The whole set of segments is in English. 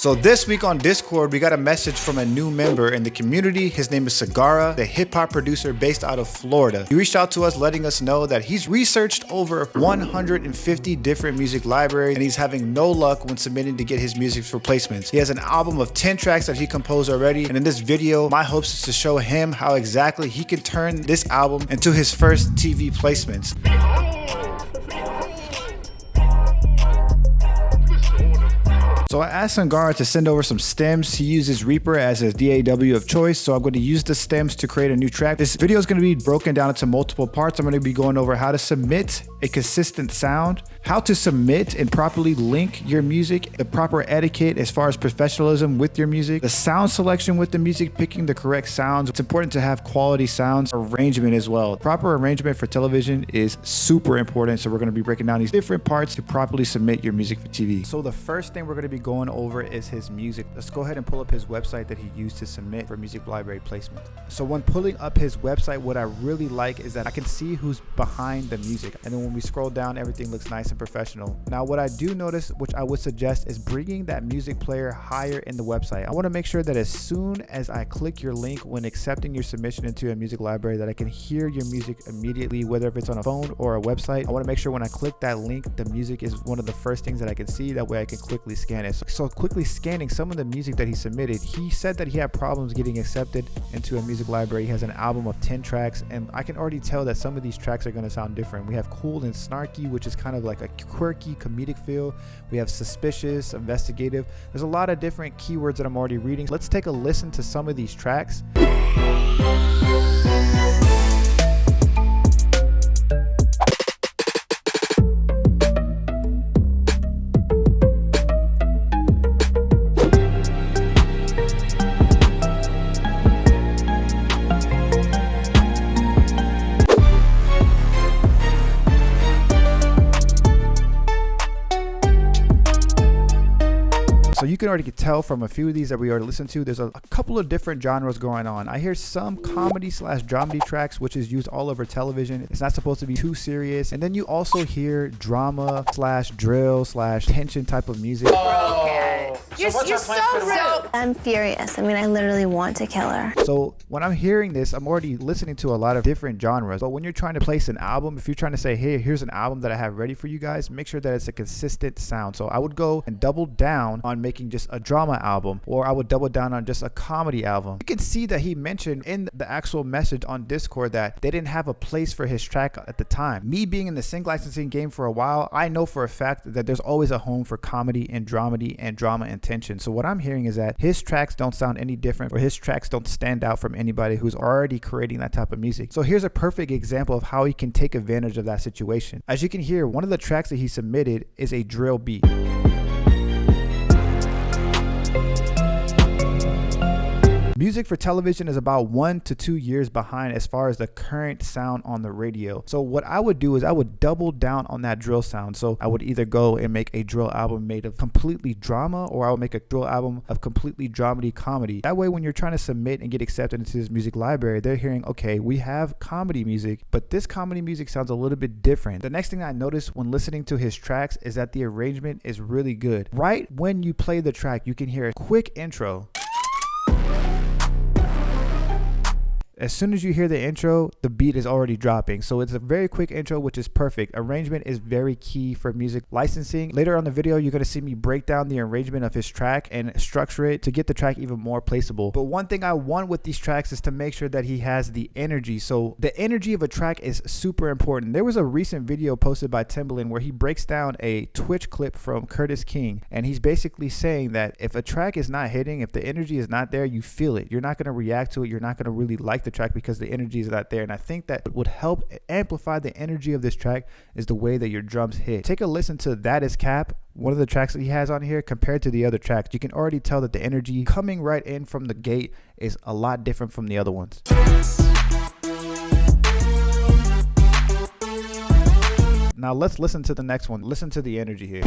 So this week on Discord, we got a message from a new member in the community. His name is Sagara, the hip hop producer based out of Florida. He reached out to us letting us know that he's researched over 150 different music libraries and he's having no luck when submitting to get his music for placements. He has an album of 10 tracks that he composed already. And in this video, my hopes is to show him how exactly he can turn this album into his first TV placements. So I asked Sagara to send over some stems. He uses Reaper as his DAW of choice, so I'm going to use the stems to create a new track. This video is going to be broken down into multiple parts. I'm going to be going over how to submit a consistent sound, how to submit and properly link your music, the proper etiquette as far as professionalism with your music, the sound selection with the music, picking the correct sounds. It's important to have quality sounds, arrangement as well. Proper arrangement for television is super important, so we're going to be breaking down these different parts to properly submit your music for TV. So the first thing we're going to be going over is his music. Let's go ahead and pull up his website that he used to submit for music library placement. So when pulling up his website, what I really like is that I can see who's behind the music, and then when we scroll down, everything looks nice and professional. Now what I do notice, which I would suggest, is bringing that music player higher in the website. I want to make sure that as soon as I click your link when accepting your submission into a music library, that I can hear your music immediately, whether if it's on a phone or a website. I want to make sure when I click that link, the music is one of the first things that I can see. That way I can quickly scan it. So quickly scanning some of the music that he submitted, he said that he had problems getting accepted into a music library. He has an album of 10 tracks, and I can already tell that some of these tracks are going to sound different. We have cool and snarky, which is kind of like a quirky comedic feel. We have suspicious, investigative. There's a lot of different keywords that I'm already reading. Let's take a listen to some of these tracks. So you can already tell from a few of these that we already listened to, there's a couple of different genres going on. I hear some comedy / dramedy tracks, which is used all over television. It's not supposed to be too serious. And then you also hear drama / drill / tension type of music. Okay. You're so rude. I'm furious. I mean, I literally want to kill her. So when I'm hearing this, I'm already listening to a lot of different genres. But when you're trying to place an album, if you're trying to say, hey, here's an album that I have ready for you guys, make sure that it's a consistent sound. So I would go and double down on making just a drama album, or I would double down on just a comedy album. You can see that he mentioned in the actual message on Discord that they didn't have a place for his track at the time. Me being in the sync licensing game for a while, I know for a fact that there's always a home for comedy and dramedy and drama and tension. So what I'm hearing is that his tracks don't sound any different, or his tracks don't stand out from anybody who's already creating that type of music. So here's a perfect example of how he can take advantage of that situation. As you can hear, one of the tracks that he submitted is a drill beat. Music for television is about 1 to 2 years behind as far as the current sound on the radio. So what I would do is I would double down on that drill sound. So I would either go and make a drill album made of completely drama, or I would make a drill album of completely dramedy comedy. That way, when you're trying to submit and get accepted into this music library, they're hearing, okay, we have comedy music, but this comedy music sounds a little bit different. The next thing I noticed when listening to his tracks is that the arrangement is really good. Right when you play the track, you can hear a quick intro. As soon as you hear the intro, the beat is already dropping. So it's a very quick intro, which is perfect. Arrangement is very key for music licensing. Later on the video, you're going to see me break down the arrangement of his track and structure it to get the track even more placeable. But one thing I want with these tracks is to make sure that he has the energy. So the energy of a track is super important. There was a recent video posted by Timbaland where he breaks down a Twitch clip from Curtis King. And he's basically saying that if a track is not hitting, if the energy is not there, you feel it. You're not going to react to it. You're not going to really like the track because the energy is not there. And I think that what would help amplify the energy of this track is the way that your drums hit. Take a listen to That Is Cap, one of the tracks that he has on here, compared to the other tracks. You can already tell that the energy coming right in from the gate is a lot different from the other ones. Now let's listen to the next one. Listen to the energy here.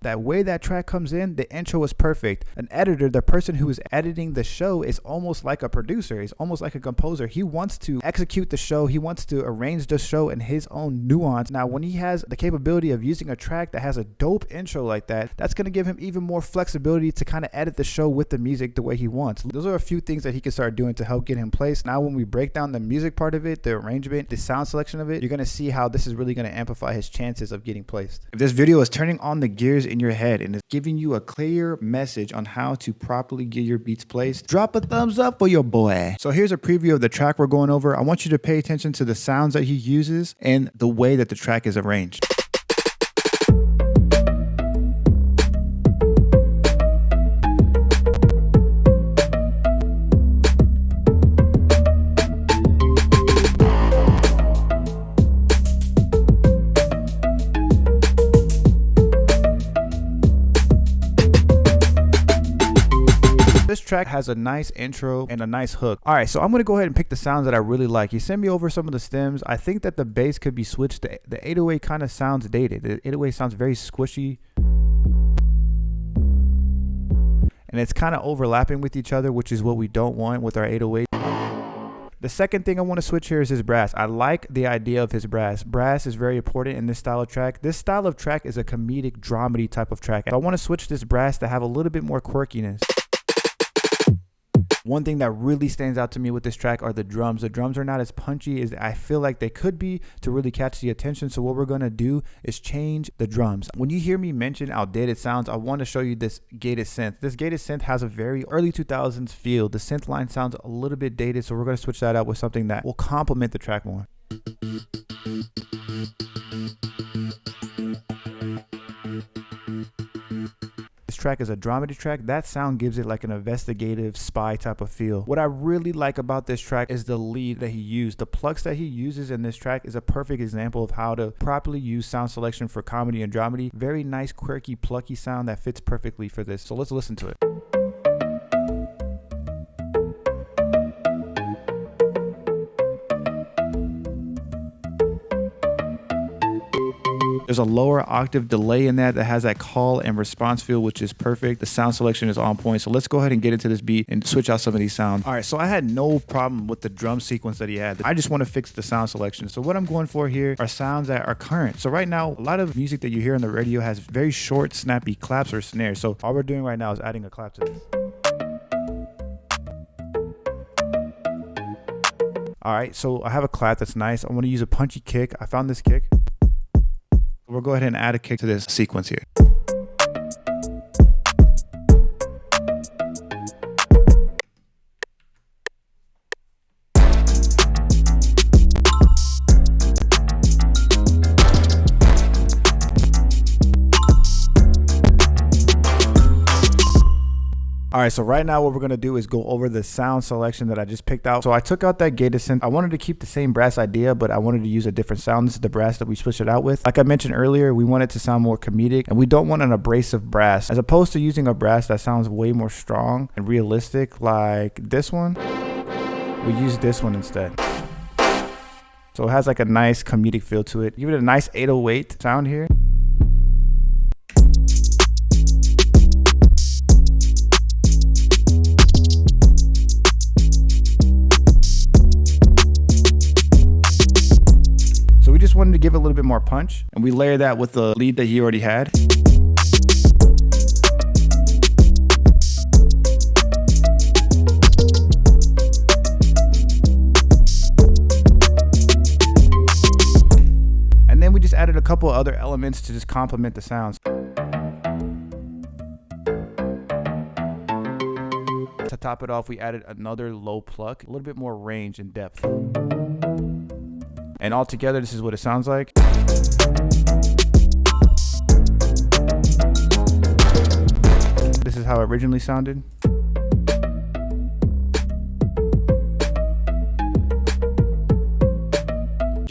That way way that track comes in, the intro is perfect. An editor, the person who is editing the show, is almost like a producer. He's almost like a composer. He wants to execute the show. He wants to arrange the show in his own nuance. Now, when he has the capability of using a track that has a dope intro like that, that's going to give him even more flexibility to kind of edit the show with the music the way he wants. Those are a few things that he can start doing to help get him placed. Now, when we break down the music part of it, the arrangement, the sound selection of it, you're going to see how this is really going to amplify his chances of getting placed. If this video is turning on the gears in your head and is giving you a clear message on how to properly get your beats placed, drop a thumbs up for your boy. So here's a preview of the track we're going over. I want you to pay attention to the sounds that he uses and the way that the track is arranged. This track has a nice intro and a nice hook. All right, so I'm gonna go ahead and pick the sounds that I really like. He sent me over some of the stems. I think that the bass could be switched. The 808 kind of sounds dated. The 808 sounds very squishy, and it's kind of overlapping with each other, which is what we don't want with our 808. The second thing I want to switch here is his brass. I like the idea of his brass. Brass is very important in this style of track. This style of track is a comedic dramedy type of track. So I want to switch this brass to have a little bit more quirkiness. One thing that really stands out to me with this track are the drums. The drums are not as punchy as I feel like they could be to really catch the attention. So what we're going to do is change the drums. When you hear me mention outdated sounds, I want to show you this gated synth. This gated synth has a very early 2000s feel. The synth line sounds a little bit dated, so we're going to switch that out with something that will complement the track more. This track is a dramedy track. That sound gives it like an investigative spy type of feel. What I really like about this track is the lead that he used. The plucks that he uses in this track is a perfect example of how to properly use sound selection for comedy and dramedy. Very nice, quirky, plucky sound that fits perfectly for this. So let's listen to it. There's a lower octave delay in that has that call and response feel, which is perfect. The sound selection is on point. So let's go ahead and get into this beat and switch out some of these sounds. All right, so I had no problem with the drum sequence that he had. I just want to fix the sound selection. So what I'm going for here are sounds that are current. So right now, a lot of music that you hear on the radio has very short, snappy claps or snares. So all we're doing right now is adding a clap to this. All right, so I have a clap that's nice. I want to use a punchy kick. I found this kick. We'll go ahead and add a kick to this sequence here. All right, so right now what we're gonna do is go over the sound selection that I just picked out. So I took out that gated synth. I wanted to keep the same brass idea, but I wanted to use a different sound. This is the brass that we switched it out with. Like I mentioned earlier, we want it to sound more comedic, and we don't want an abrasive brass. As opposed to using a brass that sounds way more strong and realistic like this one, we use this one instead. So it has like a nice comedic feel to it. Give it a nice 808 sound here. Just wanted to give it a little bit more punch, and we layer that with the lead that he already had. And then we just added a couple other elements to just complement the sounds. To top it off, we added another low pluck, a little bit more range and depth. And all together, this is what it sounds like. This is how it originally sounded.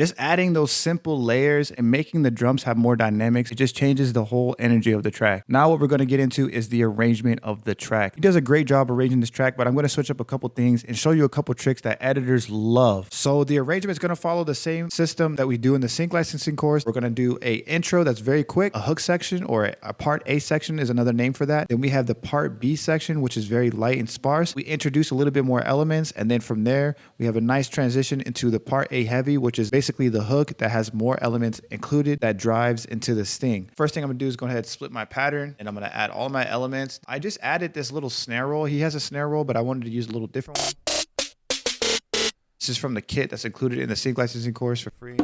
Just adding those simple layers and making the drums have more dynamics, it just changes the whole energy of the track. Now what we're going to get into is the arrangement of the track. He does a great job arranging this track, but I'm going to switch up a couple things and show you a couple tricks that editors love. So the arrangement is going to follow the same system that we do in the sync licensing course. We're going to do a intro that's very quick, a hook section, or a part A section is another name for that. Then we have the part B section, which is very light and sparse. We introduce a little bit more elements, and then from there we have a nice transition into the part A heavy, which is basically the hook that has more elements included that drives into the sting. First thing I'm gonna do is go ahead and split my pattern, and I'm gonna add all my elements. I just added this little snare roll. He has a snare roll, but I wanted to use a little different one. This is from the kit that's included in the sync licensing course for free.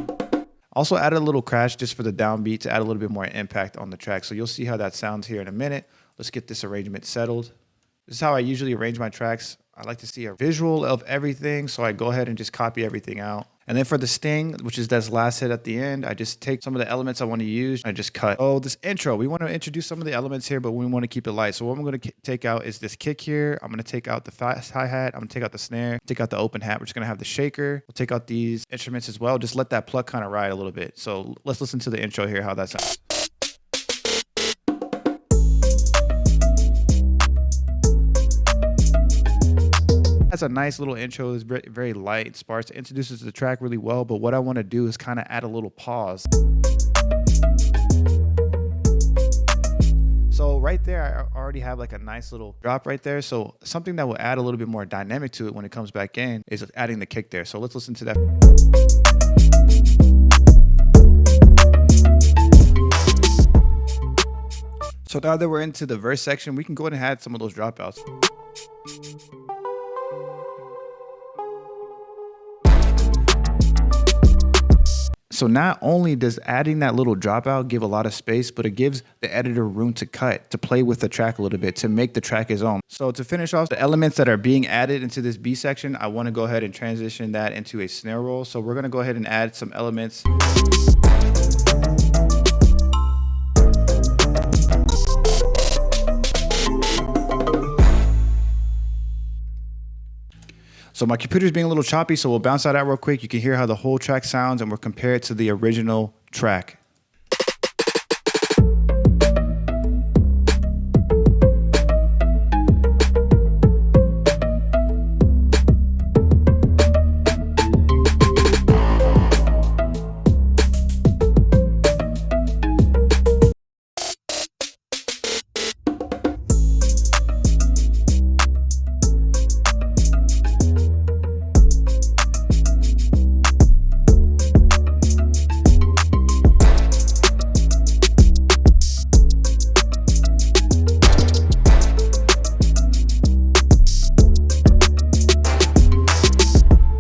Also added a little crash just for the downbeat to add a little bit more impact on the track. So you'll see how that sounds here in a minute. Let's get this arrangement settled. This is how I usually arrange my tracks. I like to see a visual of everything, so I go ahead and just copy everything out. And then for the sting, which is that last hit at the end, I just take some of the elements I want to use. I just cut. Oh, this intro. We want to introduce some of the elements here, but we want to keep it light. So what I'm going to take out is this kick here. I'm going to take out the fast hi-hat. I'm going to take out the snare, take out the open hat. We're just going to have the shaker. We'll take out these instruments as well. Just let that pluck kind of ride a little bit. So let's listen to the intro here, how that sounds. That's a nice little intro. It's very light and sparse. It introduces the track really well, but what I want to do is kind of add a little pause. So right there, I already have like a nice little drop right there. So something that will add a little bit more dynamic to it when it comes back in is adding the kick there. So let's listen to that. So now that we're into the verse section, we can go ahead and add some of those dropouts. So not only does adding that little dropout give a lot of space, but it gives the editor room to cut, to play with the track a little bit, to make the track his own. So to finish off the elements that are being added into this B section, I want to go ahead and transition that into a snare roll. So we're going to go ahead and add some elements. So my computer's being a little choppy, so we'll bounce that out real quick. You can hear how the whole track sounds, and we'll compare it to the original track.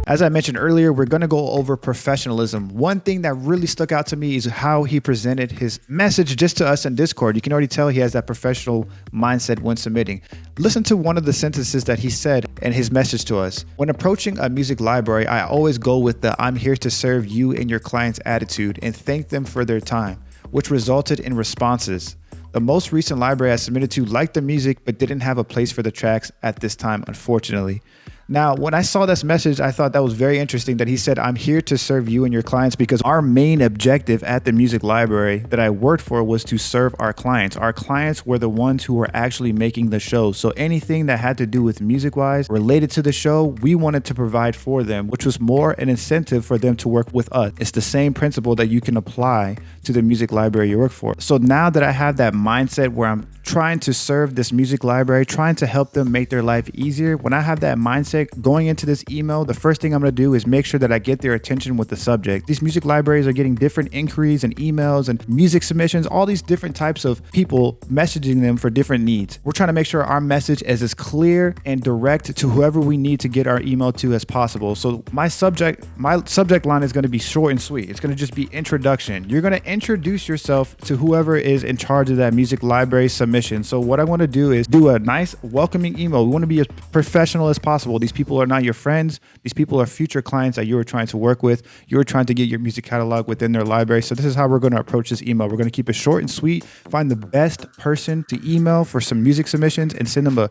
As I mentioned earlier, we're going to go over professionalism. One thing that really stuck out to me is how he presented his message just to us in Discord. You can already tell he has that professional mindset when submitting. Listen to one of the sentences that he said in his message to us. When approaching a music library, I always go with the "I'm here to serve you and your client's" attitude and thank them for their time, which resulted in responses. The most recent library I submitted to liked the music but didn't have a place for the tracks at this time, unfortunately. Now, when I saw this message, I thought that was very interesting that he said, "I'm here to serve you and your clients," because our main objective at the music library that I worked for was to serve our clients. Our clients were the ones who were actually making the show. So anything that had to do with music-wise related to the show, we wanted to provide for them, which was more an incentive for them to work with us. It's the same principle that you can apply to the music library you work for. So now that I have that mindset where I'm trying to serve this music library, trying to help them make their life easier, when I have that mindset going into this email, the first thing I'm going to do is make sure that I get their attention with the subject. These music libraries are getting different inquiries and emails and music submissions, all these different types of people messaging them for different needs. We're trying to make sure our message is as clear and direct to whoever we need to get our email to as possible. So my subject line is going to be short and sweet. It's going to just be introduction. You're going to introduce yourself to whoever is in charge of that music library submission. So what I want to do is do a nice welcoming email. We want to be as professional as possible. These people are not your friends. These people are future clients that you are trying to work with. You're trying to get your music catalog within their library. So this is how we're going to approach this email. We're going to keep it short and sweet. Find the best person to email for some music submissions and send them a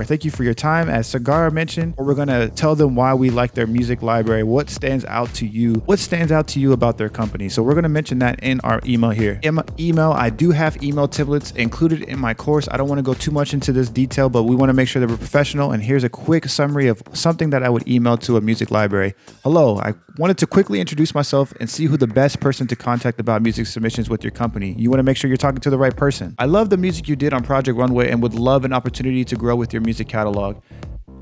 thank you for your time, as Sagar mentioned. Or we're going to tell them why we like their music library. What stands out to you? What stands out to you about their company? So we're going to mention that in our email here. In my email, I do have email templates included in my course. I don't want to go too much into this detail, but we want to make sure that we're professional. And here's a quick summary of something that I would email to a music library. Hello, I wanted to quickly introduce myself and see who the best person to contact about music submissions with your company. You want to make sure you're talking to the right person. I love the music you did on Project Runway and would love an opportunity to grow with your music catalog.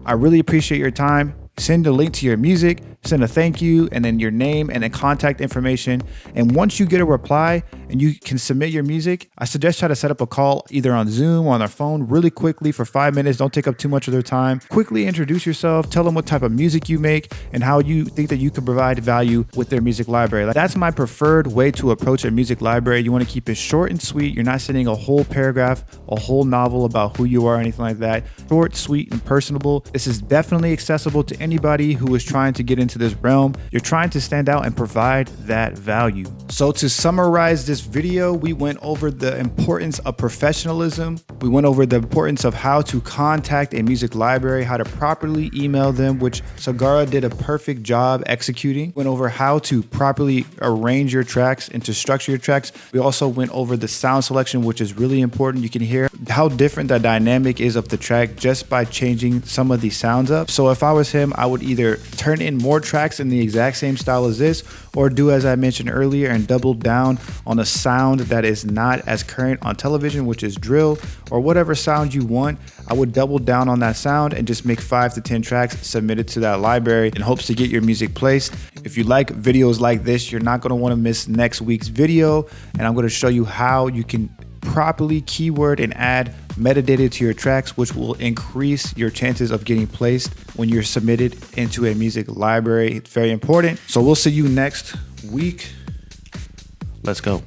I really appreciate your time. Send a link to your music, send a thank you, and then your name and then contact information. And once you get a reply and you can submit your music, I suggest try to set up a call either on Zoom or on their phone really quickly for 5 minutes. Don't take up too much of their time. Quickly introduce yourself, tell them what type of music you make and how you think that you can provide value with their music library. That's my preferred way to approach a music library. You want to keep it short and sweet. You're not sending a whole paragraph, a whole novel about who you are, or anything like that. Short, sweet, and personable. This is definitely accessible to anybody who is trying to get into this realm. You're trying to stand out and provide that value. So to summarize this video, we went over the importance of professionalism. We went over the importance of how to contact a music library, how to properly email them, which Sagara did a perfect job executing. Went over how to properly arrange your tracks and to structure your tracks. We also went over the sound selection, which is really important. You can hear how different the dynamic is of the track just by changing some of these sounds up. So if I was him, I would either turn in more tracks in the exact same style as this, or do as I mentioned earlier and double down on a sound that is not as current on television, which is drill or whatever sound you want. I would double down on that sound and just make 5 to 10 tracks submitted to that library in hopes to get your music placed. If you like videos like this, you're not going to want to miss next week's video, and I'm going to show you how you can properly keyword and add metadata to your tracks, which will increase your chances of getting placed when you're submitted into a music library. It's very important. So we'll see you next week. Let's go.